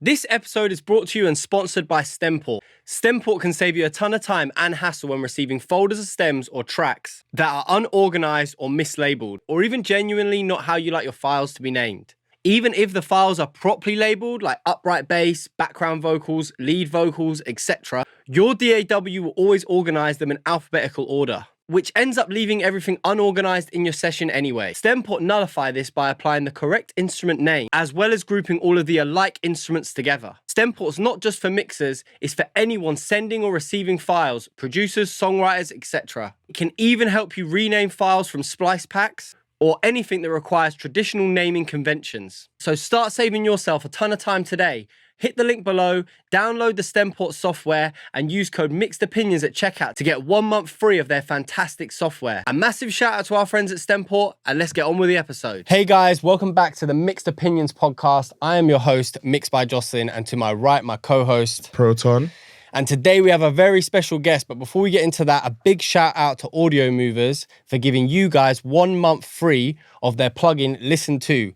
This episode is brought to you and sponsored by Stemport. Stemport can save you a ton of time and hassle when receiving folders of stems or tracks that are unorganized or mislabeled, or even genuinely not how you like your files to be named. Even if the files are properly labeled, like upright bass, background vocals, lead vocals, etc., your DAW will always organize them in alphabetical order, which ends up leaving everything unorganized in your session anyway. Stemport nullify this by applying the correct instrument name, as well as grouping all of the alike instruments together. Stemport's not just for mixers, it's for anyone sending or receiving files, producers, songwriters, etc. It can even help you rename files from splice packs, or anything that requires traditional naming conventions. So start saving yourself a ton of time today. Hit the link below, download the Stemport software, and use code MixedOpinions at checkout to get 1 month free of their fantastic software. A massive shout out to our friends at Stemport, and let's get on with the episode. Hey guys, welcome back to the Mixed Opinions podcast. I am your host, MixedByJocelin, and to my right, my co-host, Proton. And today we have a very special guest, but before we get into that, a big shout out to Audio Movers for giving you guys 1 month free of their plugin, Listen To.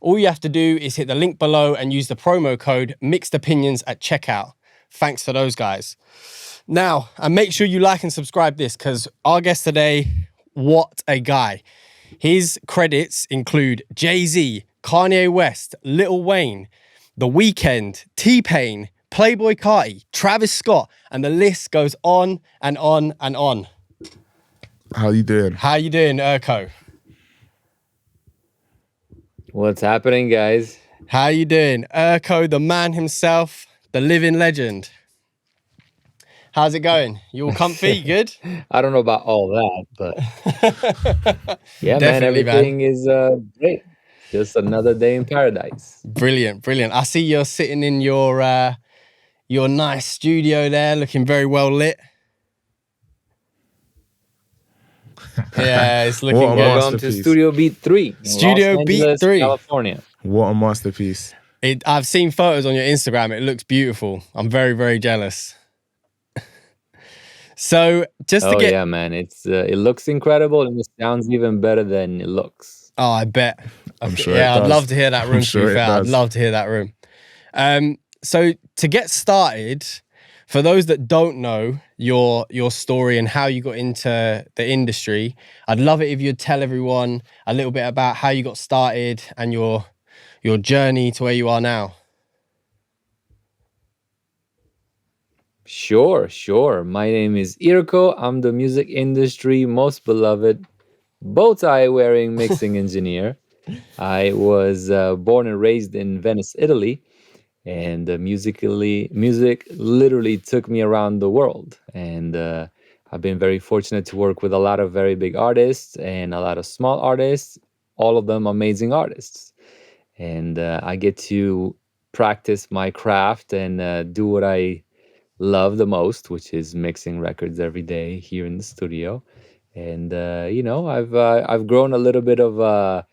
All you have to do is hit the link below and use the promo code MixedOpinions at checkout. Thanks for those guys. Now, and make sure you like and subscribe this, because our guest today, what a guy. His credits include Jay-Z, Kanye West, Lil Wayne, The Weeknd, T-Pain, Playboy Carti, Travis Scott, and the list goes on and on and on. How you doing? How you doing, IRKO? What's happening, guys? How you doing? IRKO, the man himself, the living legend. How's it going? You all comfy? Good? I don't know about all that, but yeah, man, Definitely, everything is great. Just another day in paradise. Brilliant, brilliant. I see you're sitting in your nice studio there, looking very well lit. Yeah, it's looking What a good. Welcome to Studio Beat 3. Studio Los Beat Angeles, 3. California. What a masterpiece. I've seen photos on your Instagram. It looks beautiful. I'm very, very jealous. So just to get... yeah, man. It looks incredible and it sounds even better than it looks. Oh, I bet. I'm sure Yeah, it does. I'd love to hear that room, I'm to sure be it fair. I'd does. love to hear that room. So to get started, for those that don't know your story and how you got into the industry, I'd love it if you'd tell everyone a little bit about how you got started and your journey to where you are now. Sure. My name is IRKO. I'm the music industry most beloved bow tie wearing mixing engineer. I was born and raised in Venice, Italy. And music literally took me around the world. And I've been very fortunate to work with a lot of very big artists and a lot of small artists, all of them amazing artists. And I get to practice my craft and do what I love the most, which is mixing records every day here in the studio. And, I've grown a little bit of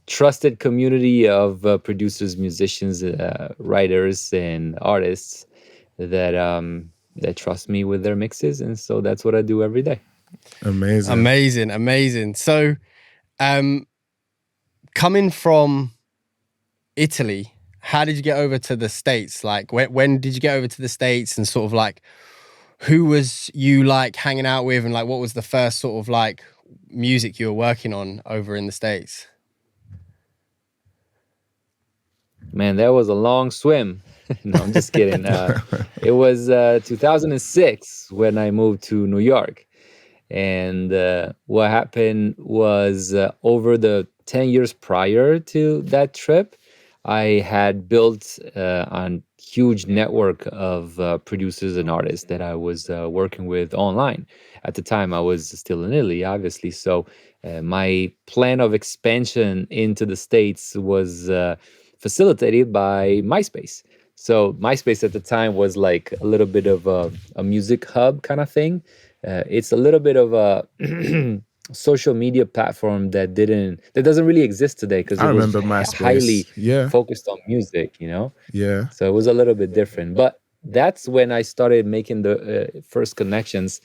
trusted community of producers, musicians, writers, and artists that trust me with their mixes, and so that's what I do every day. Amazing. So, coming from Italy, how did you get over to the States? Like, when did you get over to the States, and sort of like, who was you like hanging out with, and like, what was the first sort of like music you were working on over in the States? Man, that was a long swim. No, I'm just kidding. It was 2006 when I moved to New York. And what happened was over the 10 years prior to that trip, I had built a huge network of producers and artists that I was working with online. At the time, I was still in Italy, obviously. So my plan of expansion into the States was facilitated by MySpace. So MySpace at the time was like a little bit of a music hub kind of thing. It's a little bit of a social media platform that doesn't really exist today, because I it was remember MySpace. highly focused on music, Yeah. So it was a little bit different. But that's when I started making the first connections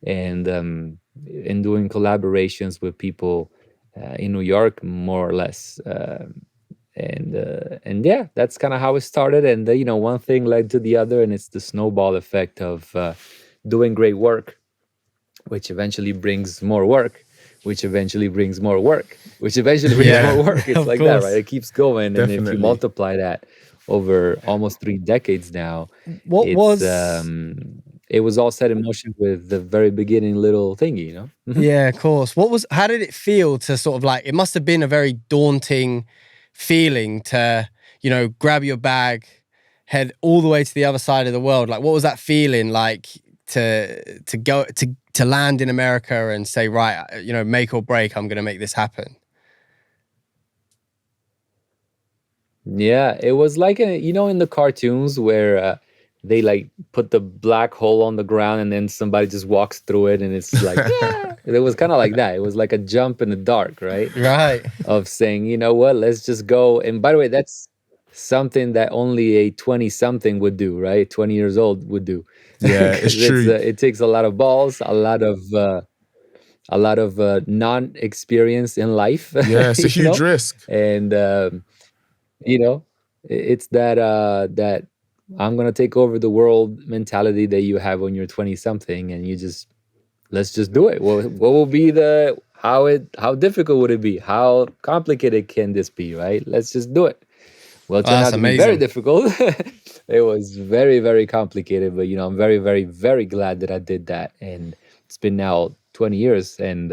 and doing collaborations with people in New York, more or less. And yeah, that's kind of how it started. And one thing led to the other, and it's the snowball effect of doing great work, which eventually brings more work, which eventually brings more work, which eventually brings Yeah, more work. It's of like that, course. right? It keeps going. And if you Definitely. multiply that over almost 3 decades now, What it's was it was all set in motion with the very beginning little thingy. Yeah, of course. How did it feel to sort of like, it must have been a very daunting feeling to, grab your bag, head all the way to the other side of the world. Like, what was that feeling like to go to land in America and say, right, make or break, I'm going to make this happen? Yeah, it was like in the cartoons where they like put the black hole on the ground and then somebody just walks through it and it's like, yeah. It was kind of like that. It was like a jump in the dark, right? Right. Of saying, you know what, let's just go. And by the way, that's something that only a 20-something would do, right? 20 years old would do. Yeah, it's 'Cause true. it takes a lot of balls, a lot of non-experience in life, Yeah, it's a huge risk. and it's that I'm gonna take over the world mentality that you have when you're 20 something, and let's just do it. What will be how difficult would it be? How complicated can this be, right? Let's just do it. Well, it turned That's out to be very amazing. difficult. It was very, very complicated, but I'm very, very, very glad that I did that. And it's been now 20 years, and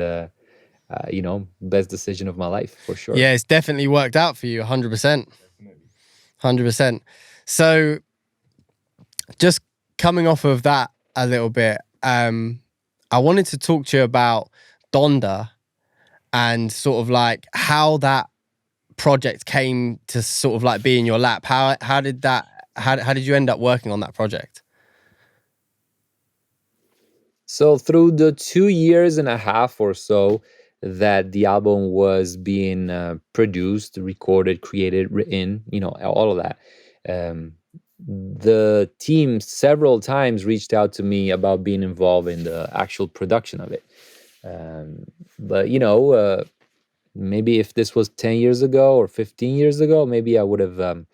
best decision of my life for sure. Yeah, it's definitely worked out for you, 100%. 100%. So just coming off of that a little bit, I wanted to talk to you about Donda and sort of like how that project came to sort of like be in your lap. How did you end up working on that project? So through the 2 years and a half or so that the album was being produced, recorded, created, written, all of that, um, the team several times reached out to me about being involved in the actual production of it. But maybe if this was 10 years ago or 15 years ago, maybe I would have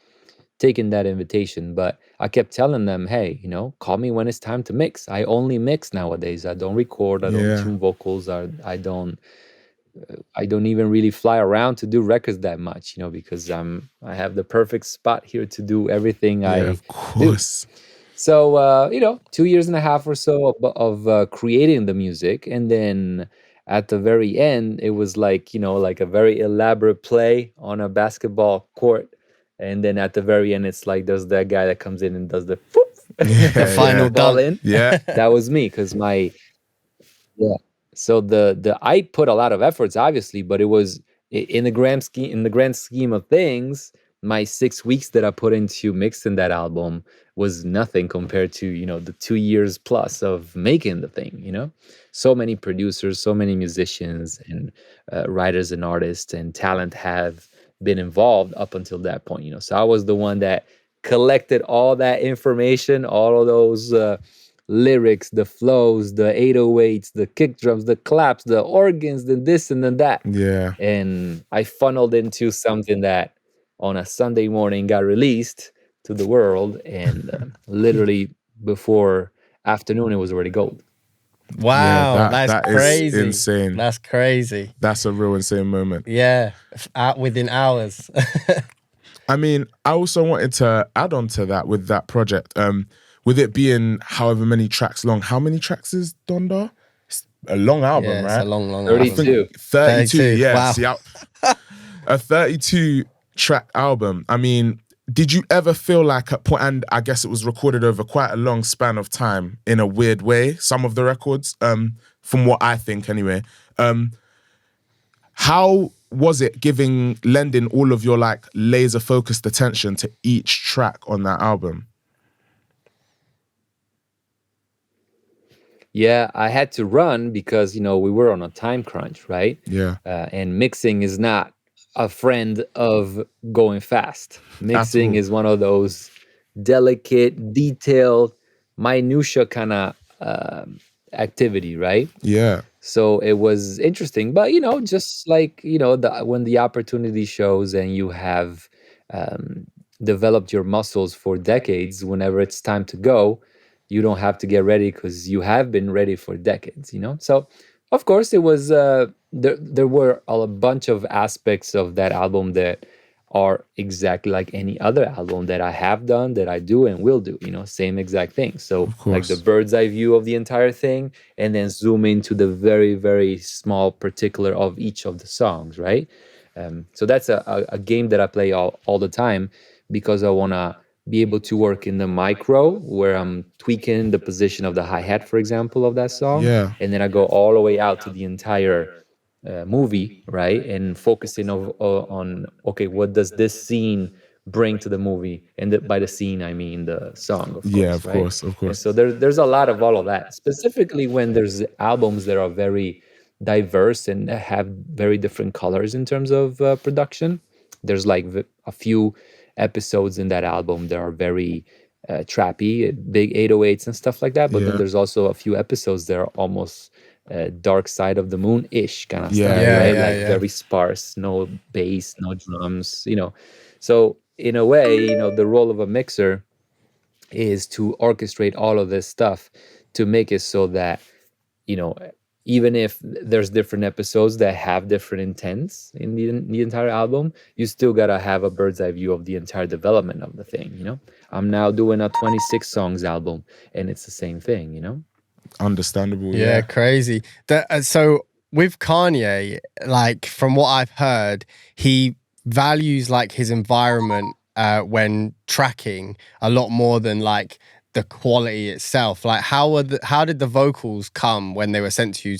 taken that invitation. But I kept telling them, hey, call me when it's time to mix. I only mix nowadays. I don't record. I don't Yeah. tune vocals. I don't even really fly around to do records that much, because I have the perfect spot here to do everything Yeah, I of do. course. So 2 years and a half or so of creating the music, and then at the very end, it was like like a very elaborate play on a basketball court, and then at the very end, it's like there's that guy that comes in and does the The final ball dunk. in. Yeah. That was me, because yeah. So the I put a lot of efforts, obviously, but it was in the grand scheme of things, my 6 weeks that I put into mixing that album was nothing compared to the 2 years plus of making the thing. So many producers, so many musicians, and writers and artists and talent have been involved up until that point. So I was the one that collected all that information, all of those lyrics, the flows, the 808s, the kick drums, the claps, the organs, the this and then that. Yeah. And I funneled into something that on a Sunday morning got released to the world, and literally before afternoon, it was already gold. Wow, Yeah, that's that is crazy. insane. That's crazy. That's a real insane moment. Yeah, out within hours. I mean, I also wanted to add on to that with that project. With it being however many tracks long, how many tracks is Donda? It's a long album, Yeah, right? it's a long 32. album. 32, 32, yeah. wow. See, a 32 track album. I mean, did you ever feel like at point, and I guess it was recorded over quite a long span of time in a weird way, some of the records, from what I think anyway. How was it lending all of your like laser focused attention to each track on that album? Yeah, I had to run because we were on a time crunch, right? Yeah. And mixing is not a friend of going fast. Mixing all. is one of those delicate, detailed, minutia kind of activity, right? Yeah. So it was interesting, but just like when the opportunity shows and you have developed your muscles for decades, whenever it's time to go, you don't have to get ready because you have been ready for decades, you know? So, of course, it was, there were a bunch of aspects of that album that are exactly like any other album that I have done, that I do and will do, you know, same exact thing. So, Of like the course. bird's eye view of the entire thing, and then zoom into the very, very small particular of each of the songs, right? So that's a game that I play all the time, because I want to be able to work in the micro, where I'm tweaking the position of the hi-hat, for example, of that song, Yeah. and then I go all the way out to the entire movie, right? And focusing on, okay, what does this scene bring to the movie? And by the scene, I mean the song, of Yeah, course, of right? course, of And course. so there's a lot of all of that, specifically when there's albums that are very diverse and have very different colors in terms of production. There's like a few episodes in that album that are very trappy, big 808s and stuff like that. But then Yeah. there's also a few episodes that are almost Dark Side of the Moon ish kind of Yeah, stuff, Yeah, right? yeah. Like yeah, yeah. very sparse, no bass, no drums, you know. So in a way, you know, the role of a mixer is to orchestrate all of this stuff to make it so that, you know, even if there's different episodes that have different intents in the entire album, you still gotta have a bird's eye view of the entire development of the thing, you know. I'm now doing a 26 songs album, and it's the same thing, you know. Understandable, Yeah, yeah. crazy. So with Kanye, like from what I've heard, he values like his environment when tracking a lot more than like the quality itself. Like how did the vocals come when they were sent to you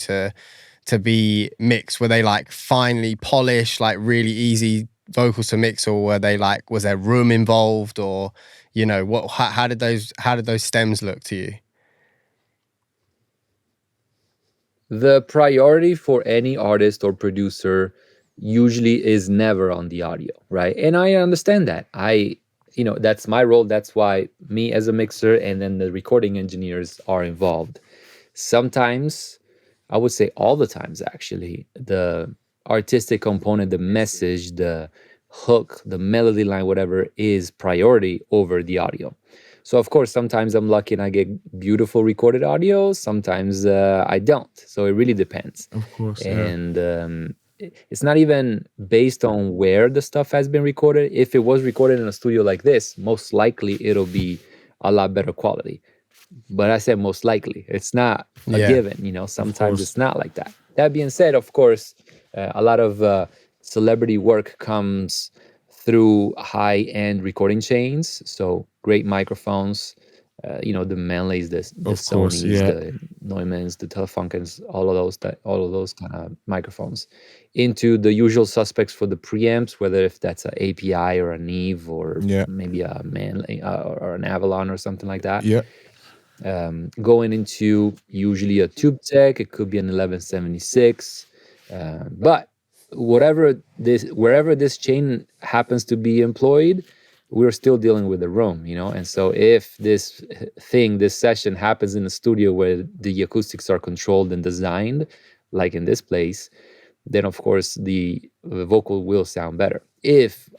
to be mixed? Were they like finely polished, like really easy vocals to mix, or were they like, was there room involved, or you know what? How did those stems look to you? The priority for any artist or producer usually is never on the audio, right? And I understand that. You know, that's my role. That's why me as a mixer and then the recording engineers are involved. Sometimes, I would say all the times actually, the artistic component, the message, the hook, the melody line, whatever, is priority over the audio. So of course, sometimes I'm lucky and I get beautiful recorded audio. Sometimes I don't. So it really depends. Of course, yeah. And it's not even based on where the stuff has been recorded. If it was recorded in a studio like this, most likely it'll be a lot better quality. But I said most likely. It's not a Yeah. given, you know. Sometimes course. it's not like that. That being said, of course, a lot of celebrity work comes through high-end recording chains. So great microphones, you know, the Manleys, the Of course, Sonys, yeah. the Neumanns, the Telefunkens, all of those kind of microphones, into the usual suspects for the preamps, whether if that's an API or a Neve or Yeah. maybe a Manley or an Avalon or something like that. Yeah. Going into usually a tube tech, it could be an 1176, but wherever this chain happens to be employed, we're still dealing with the room, you know. And so if this session happens in a studio where the acoustics are controlled and designed, like in this place, then of course the vocal will sound better. If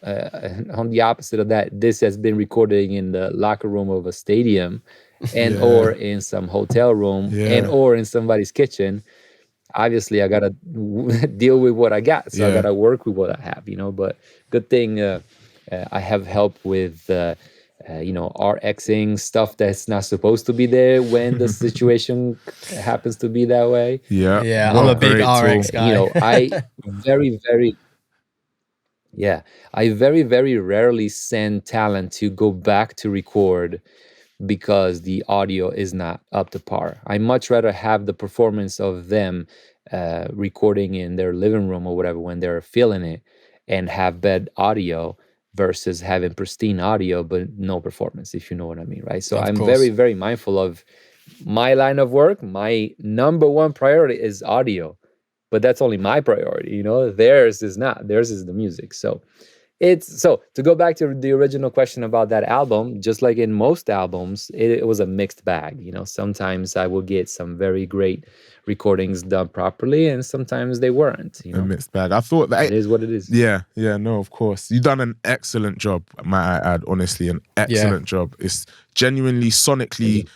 on the opposite of that, this has been recorded in the locker room of a stadium, and or in some hotel room, and or in somebody's kitchen, obviously I gotta deal with what I got. So I Yeah. gotta work with what I have, you know. But good thing I have help with you know, RXing stuff that's not supposed to be there when the situation happens to be that way. Yeah. Yeah, What I'm a a big great RX tool. guy. You know, I very, very rarely send talent to go back to record because the audio is not up to par. I much rather have the performance of them recording in their living room or whatever when they're feeling it, and have bad audio versus having pristine audio but no performance, if you know what I mean, right? So Of I'm course. very, very mindful of my line of work. My number one priority is audio, but that's only my priority, you know. Theirs is not. Theirs is the music. So It's so to go back to the original question about that album, just like in most albums, it was a mixed bag. Sometimes I will get some very great recordings done properly, and sometimes they weren't. A mixed bag. I thought that It is what it is. Yeah, no, of course. You've done an excellent job, might I add, honestly, an excellent job. It's genuinely sonically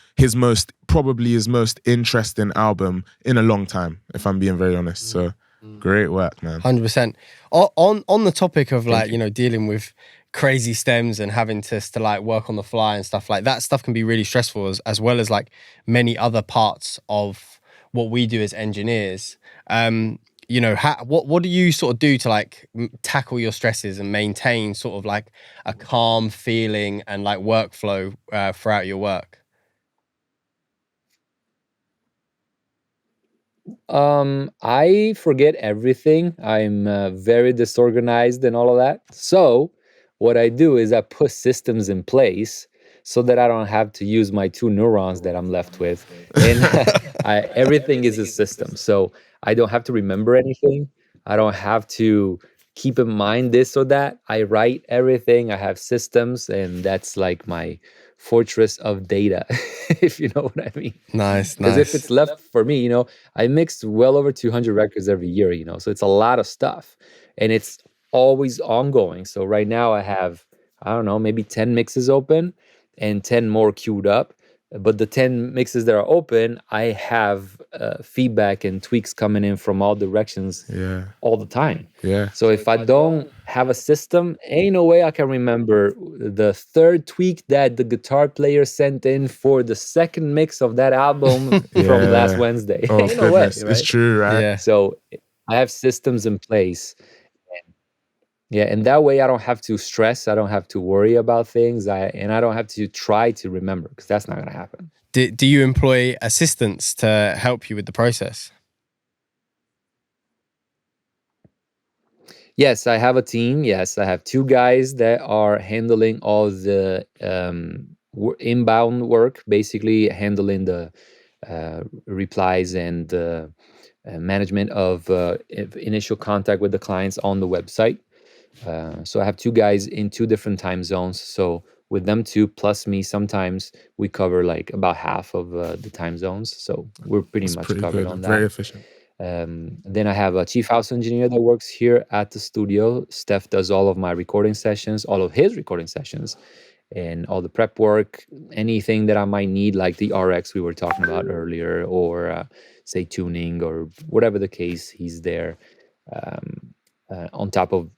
probably his most interesting album in a long time, if I'm being very honest. So great work, man. 100%. On the topic of dealing with crazy stems and having to like work on the fly and stuff like that, stuff can be really stressful as well as like many other parts of what we do as engineers. What do you sort of do to like tackle your stresses and maintain sort of like a calm feeling and like workflow throughout your work? I forget everything. I'm very disorganized and all of that. So what I do is I put systems in place so that I don't have to use my 2 neurons that I'm left with. And everything is a system. So I don't have to remember anything. I don't have to keep in mind this or that. I write everything. I have systems, and that's like my fortress of data, if you know what I mean. Nice. Because if it's left for me, I mixed well over 200 records every year, so it's a lot of stuff, and it's always ongoing. So right now I have, I don't know, maybe 10 mixes open and 10 more queued up. But the 10 mixes that are open, I have feedback and tweaks coming in from all directions all the time. Yeah. So if I don't have a system, ain't no way I can remember the 3rd tweak that the guitar player sent in for the 2nd mix of that album from last Wednesday. Oh, ain't no way, goodness. right? It's true, right? Yeah. So I have systems in place. And that way I don't have to stress. I don't have to worry about things. And I don't have to try to remember, because that's not going to happen. Do you employ assistants to help you with the process? Yes, I have a team. Yes, I have 2 guys that are handling all the inbound work, basically handling the replies and the management of initial contact with the clients on the website. So I have 2 guys in 2 different time zones. So with them 2 plus me, sometimes we cover like about half of the time zones. So we're pretty much covered on that. Very efficient. Then I have a chief house engineer that works here at the studio. Steph does all of my recording sessions, all of his recording sessions, and all the prep work, anything that I might need, like the RX we were talking about earlier, or say tuning or whatever the case, he's there. On top of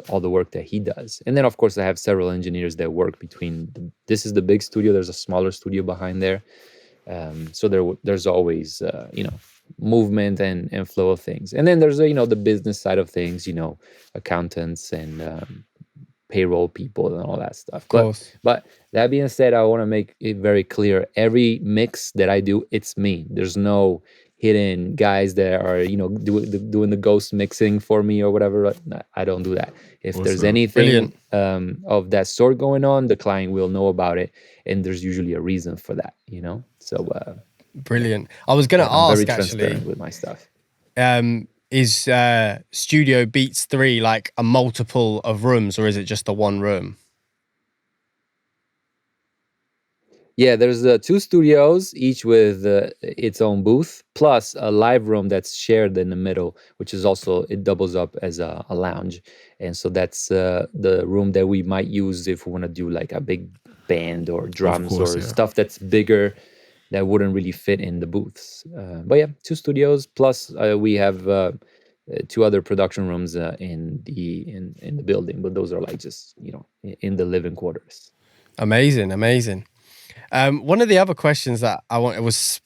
all the work that he does. And then of course I have several engineers that work between this is the big studio, there's a smaller studio behind there, so there's always movement and flow of things. And then there's the business side of things, accountants and payroll people and all that stuff. Of course. But that being said, I want to make it very clear, every mix that I do, it's me. There's no hidden guys that are doing the ghost mixing for me or whatever. I don't do that. If there's anything of that sort going on, the client will know about it, and there's usually a reason for that. So brilliant. I was going to I'm ask very actually transparent with my stuff. Is Studio Beats 3 like a multiple of rooms, or is it just a one room? Yeah, there's 2 studios, each with its own booth, plus a live room that's shared in the middle, which is also, it doubles up as a lounge. And so that's the room that we might use if we want to do like a big band or drums or stuff that's bigger that wouldn't really fit in the booths. But yeah, 2 studios, plus we have 2 other production rooms in the building, but those are like just in the living quarters. Amazing. One of the other questions that I wanted was,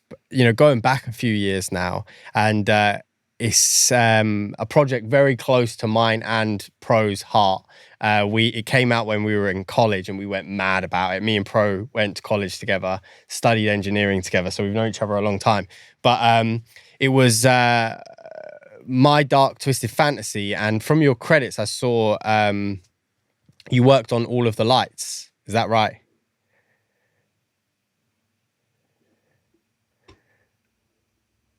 going back a few years now, and it's a project very close to mine and Pro's heart. It came out when we were in college, and we went mad about it. Me and Pro went to college together, studied engineering together, so we've known each other a long time. But it was My Dark Twisted Fantasy, and from your credits, I saw you worked on all of the lights. Is that right?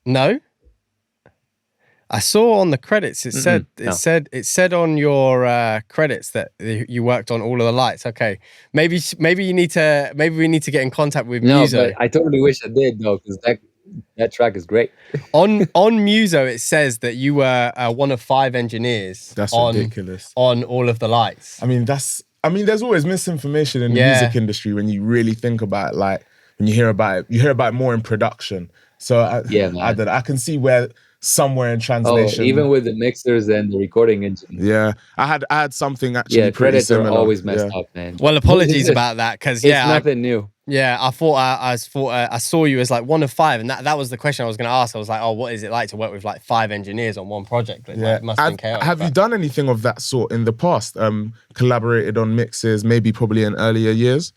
No? I saw on the credits it said No. it said on your credits that you worked on all of the lights. Okay, maybe we need to get in contact with No, Muso. but I totally wish I did though, because that track is great. on Muso, it says that you were one of 5 engineers. That's on, ridiculous. On all of the lights. I mean, there's always misinformation in the music industry when you really think about it. Like when you hear about it more in production. So I can see where somewhere in translation. Even with the mixers and the recording engineers. Yeah, I had something actually pretty credits similar. are always messed up, man. Well, apologies about that, because it's nothing new. Yeah, I thought I saw you as like one of 5, and that was the question I was going to ask. I was like, oh, what is it like to work with like 5 engineers on one project? It must have been chaotic. Have you done anything of that sort in the past? Collaborated on mixes, probably in earlier years?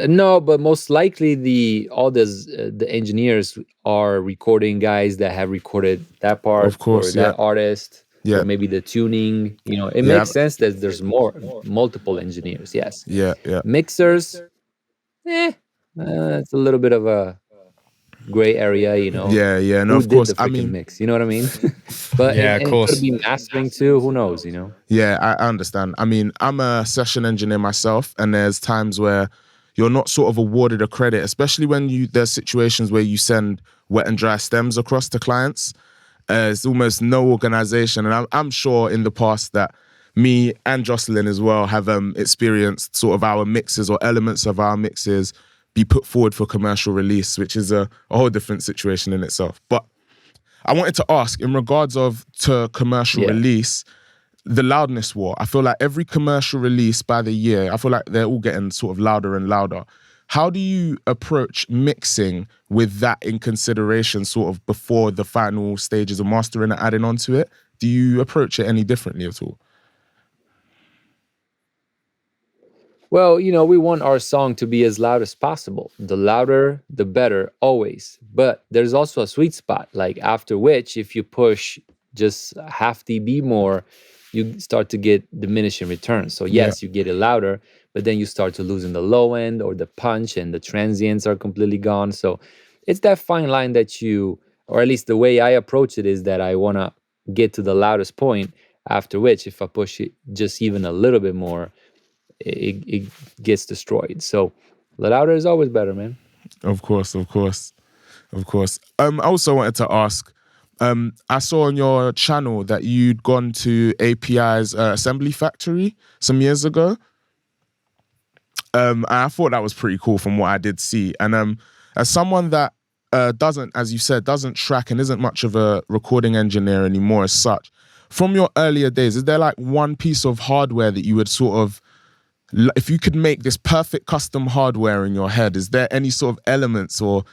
No, but most likely the engineers are recording guys that have recorded that part, of course, or that artist. Yeah. Or maybe the tuning, it makes sense that there's multiple engineers. Yes. Yeah. Mixers, it's a little bit of a gray area, Yeah. No, who of course. did the freaking mix, you know what I mean? But of course. It could be mastering too. Who knows? Yeah, I understand. I mean, I'm a session engineer myself, and there's times where you're not sort of awarded a credit, especially when there's situations where you send wet and dry stems across to clients. There's almost no organization, and I'm sure in the past that me and Jocelyn as well have experienced sort of our mixes or elements of our mixes be put forward for commercial release, which is a whole different situation in itself. But I wanted to ask, in regards to commercial release, the loudness war. I feel like every commercial release by the year, I feel like they're all getting sort of louder and louder. How do you approach mixing with that in consideration sort of before the final stages of mastering and adding onto it? Do you approach it any differently at all? Well, we want our song to be as loud as possible. The louder, the better, always. But there's also a sweet spot, like after which, if you push just half dB more, you start to get diminishing returns. So yes, you get it louder, but then you start to lose in the low end or the punch, and the transients are completely gone. So it's that fine line that or at least the way I approach it is that I want to get to the loudest point, after which if I push it just even a little bit more, it gets destroyed. So the louder is always better, man. Of course. I also wanted to ask, I saw on your channel that you'd gone to API's assembly factory some years ago. I thought that was pretty cool from what I did see. And as someone that doesn't, as you said, doesn't track and isn't much of a recording engineer anymore as such, from your earlier days, is there like one piece of hardware that you would sort of, if you could make this perfect custom hardware in your head, is there any sort of elements, or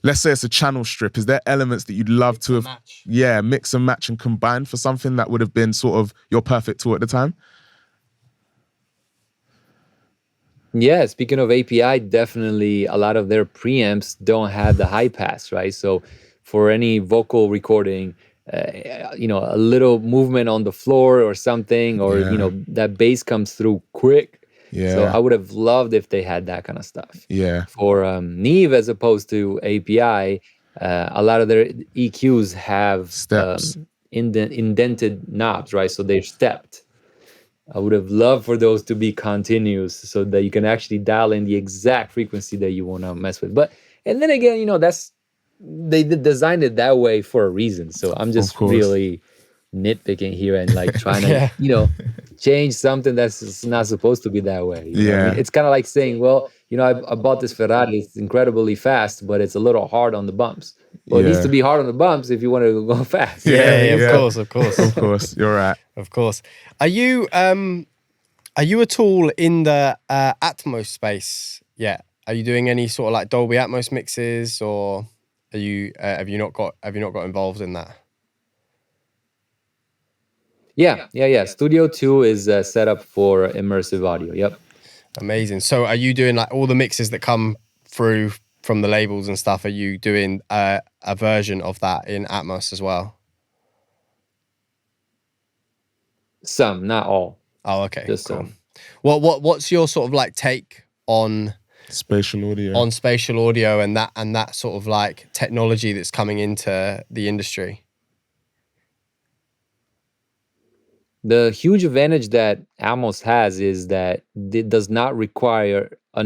let's say it's a channel strip, is there elements that you'd love to have, mix and match and combine for something that would have been sort of your perfect tool at the time? Yeah, speaking of API, definitely a lot of their preamps don't have the high pass, right? So for any vocal recording, a little movement on the floor or something, or, that bass comes through quick. Yeah. So I would have loved if they had that kind of stuff. Yeah. For Neve, as opposed to API, a lot of their EQs have steps, indented knobs, right? So they're stepped. I would have loved for those to be continuous, so that you can actually dial in the exact frequency that you want to mess with. And then again, they designed it that way for a reason. So I'm just really nitpicking here and like trying to, change something that's not supposed to be that way. You know what I mean? It's kind of like saying, well, I bought this Ferrari. It's incredibly fast, but it's a little hard on the bumps. Well, it needs to be hard on the bumps if you want to go fast. Of course. You're right. Of course. Are you at all in the Atmos space yet? Are you doing any sort of like Dolby Atmos mixes, or are you have you not got involved in that? Yeah. Studio 2 is set up for immersive audio. Yep. Amazing. So are you doing like all the mixes that come through from the labels and stuff? Are you doing a version of that in Atmos as well? Some, not all. Oh, okay. Just cool. some. What's your sort of like take on Spatial audio. on spatial audio and that sort of like technology that's coming into the industry? The huge advantage that Atmos has is that it does not require a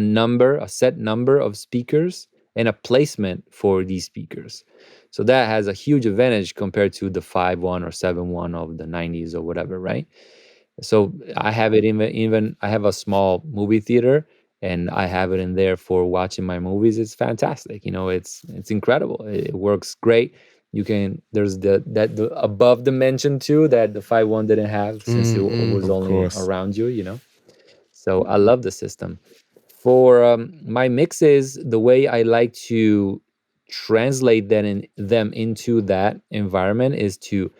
set number of speakers and a placement for these speakers. So that has a huge advantage compared to the 5.1 or 7.1 of the 90s or whatever, right? So I have it even I have a small movie theater and I have it in there for watching my movies. It's fantastic. It's incredible. It works great. There's the above dimension too that the 5.1 didn't have since it was Of only course. around you. So I love the system. For my mixes, the way I like to translate them into that environment is to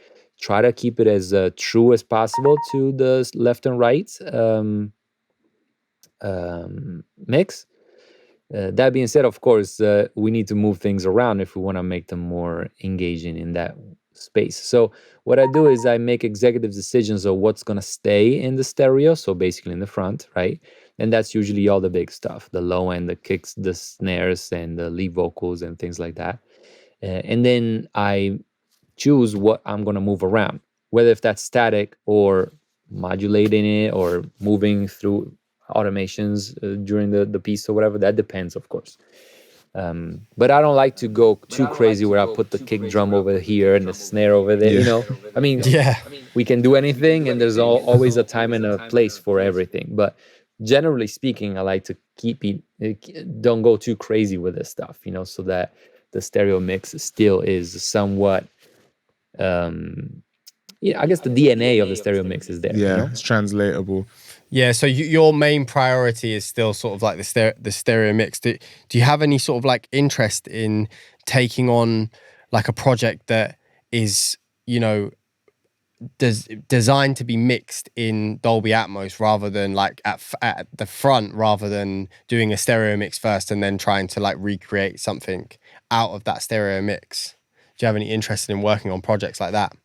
try to keep it as true as possible to the left and right mix. That being said, of course, we need to move things around if we want to make them more engaging in that space. So what I do is I make executive decisions of what's going to stay in the stereo, so basically in the front, right? And that's usually all the big stuff, the low end, the kicks, the snares, and the lead vocals and things like that. And then I choose what I'm going to move around, whether if that's static or modulating it or moving through automations during the piece or whatever. That depends, of course. But I don't like to go too crazy where I put the kick drum over here and the snare over there. Yeah. I mean, Yeah. we can do anything, and there's always a time and a place for everything. But generally speaking, I like to keep it. Don't go too crazy with this stuff, so that the stereo mix still is somewhat. I guess the DNA of the stereo mix is there. Yeah, it's translatable. Yeah, so your main priority is still sort of like the stereo mix. Do you have any sort of like interest in taking on like a project that is, designed to be mixed in Dolby Atmos rather than like at the front, rather than doing a stereo mix first and then trying to like recreate something out of that stereo mix? Do you have any interest in working on projects like that?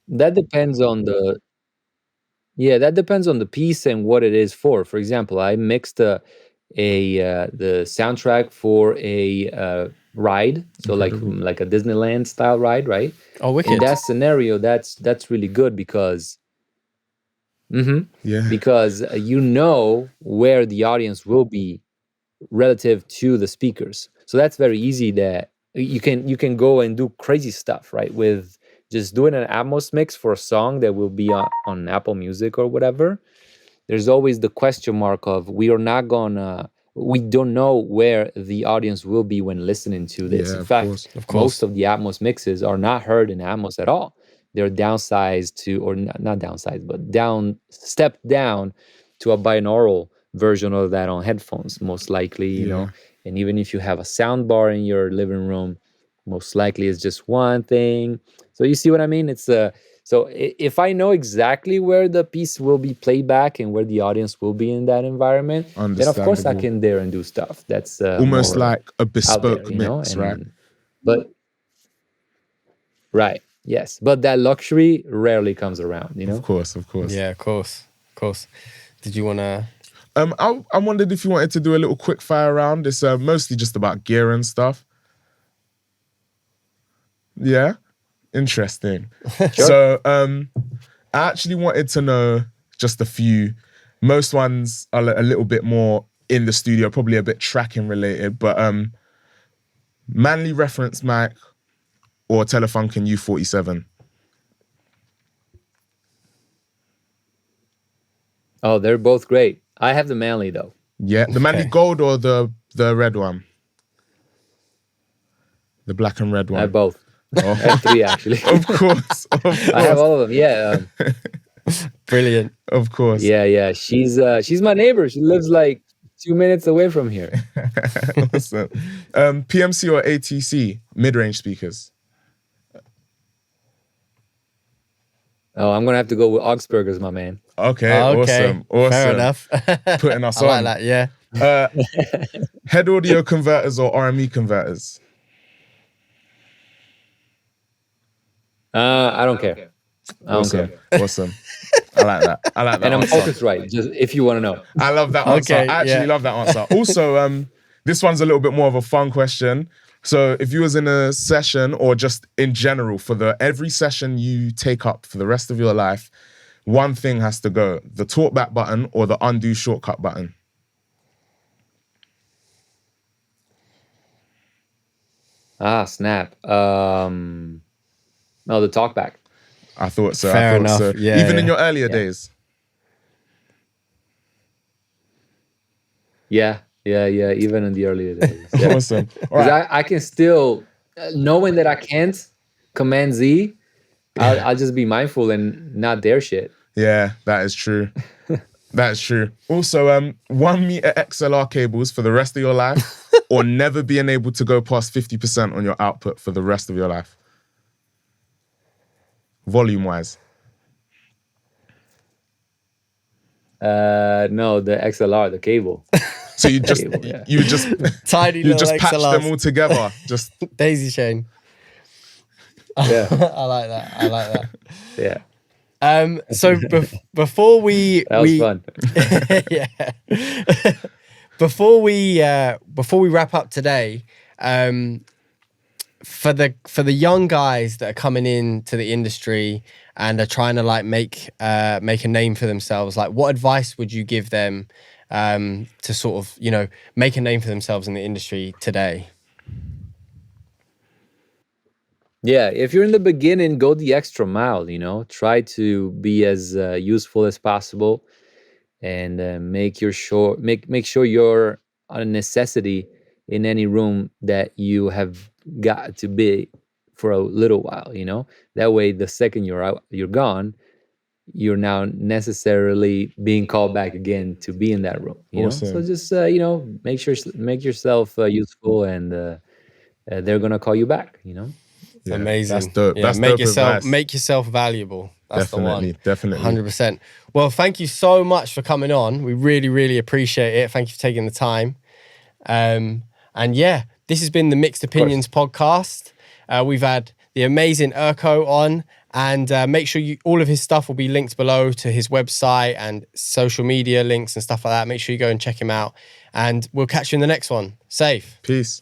That depends on the piece and what it is for. For example, I mixed the soundtrack for a ride, so like a Disneyland style ride, right? Oh, wicked. In that scenario, that's really good because Yeah. because where the audience will be relative to the speakers. So that's very easy that you can go and do crazy stuff, right? With just doing an Atmos mix for a song that will be on Apple Music or whatever. There's always the question mark of we don't know where the audience will be when listening to this. Yeah, in of fact, course. most of the Atmos mixes are not heard in Atmos at all. They're downsized to, or not downsized, but stepped down to a binaural version of that on headphones, most likely, you know. And even if you have a sound bar in your living room, most likely it's just one thing. So you see what I mean? It's so if I know exactly where the piece will be played back and where the audience will be in that environment, then of course I can dare and do stuff that's almost more like a bespoke there, mix, right? But right, yes, but that luxury rarely comes around, Of course. Yeah, of course. Did you want to? I wondered if you wanted to do a little quick fire round. It's mostly just about gear and stuff. Yeah, interesting. Sure. So I actually wanted to know just a few. Most ones are a little bit more in the studio, probably a bit tracking related, but Manly reference mic or Telefunken U47? Oh, they're both great. I have the Manly though. Yeah, the Manly Gold or the red one? The black and red one? I have both. I have three actually. Of course. I have all of them. Yeah. Brilliant. Of course. Yeah. She's my neighbor. She lives like 2 minutes away from here. Awesome. PMC or ATC mid-range speakers? Oh, I'm gonna have to go with Augsburgers, my man. Okay. Awesome. Fair enough. Putting us I on. like that, yeah. Head audio converters or RME converters? I don't care. I don't Awesome. care. Awesome. I like that. I like that. And I'm answer. focused right, just if you want to know. I love that answer. Okay, I actually yeah. love that answer. Also, this one's a little bit more of a fun question. So if you was in a session or just in general for every session you take up for the rest of your life, one thing has to go: the talk back button or the undo shortcut button. Ah, snap. No, the talkback. I thought so. Fair I thought enough. so. Yeah, Even in yeah. your earlier days. Yeah. Even in the earlier days. Yeah. Awesome. All Because right. I can still, knowing that I can't Command Z, I'll just be mindful and not dare shit. Yeah, that is true. That is true. Also, 1 meter XLR cables for the rest of your life, or never being able to go past 50% on your output for the rest of your life. Volume wise. No, the XLR, the cable. So you just Cable, yeah. you just Tiny you little just patch them XLRs. all together. Just Daisy chain. Yeah. I like that. I like that. Yeah. So before we That was fun. yeah. before we wrap up today, for the young guys that are coming into the industry and are trying to like make a name for themselves, like what advice would you give them to sort of, you know, make a name for themselves in the industry today? Yeah, if you're in the beginning, go the extra mile, you know, try to be as useful as possible, and make sure you're a necessity in any room that you have got to be for a little while, you know. That way, the second you're gone, you're now necessarily being called back again to be in that room, you know. So Awesome. just you know, make yourself useful, and they're gonna call you back, you know. yeah, Amazing. That's dope. Yeah, That's dope advice. make yourself valuable. That's Definitely, the one. definitely. 100%. Well, thank you so much for coming on. We really, really appreciate it. Thank you for taking the time. And yeah, this has been the Mixed Opinions podcast. We've had the amazing IRKO on, and make sure all of his stuff will be linked below to his website and social media links and stuff like that. Make sure you go and check him out, and we'll catch you in the next one. Safe. Peace.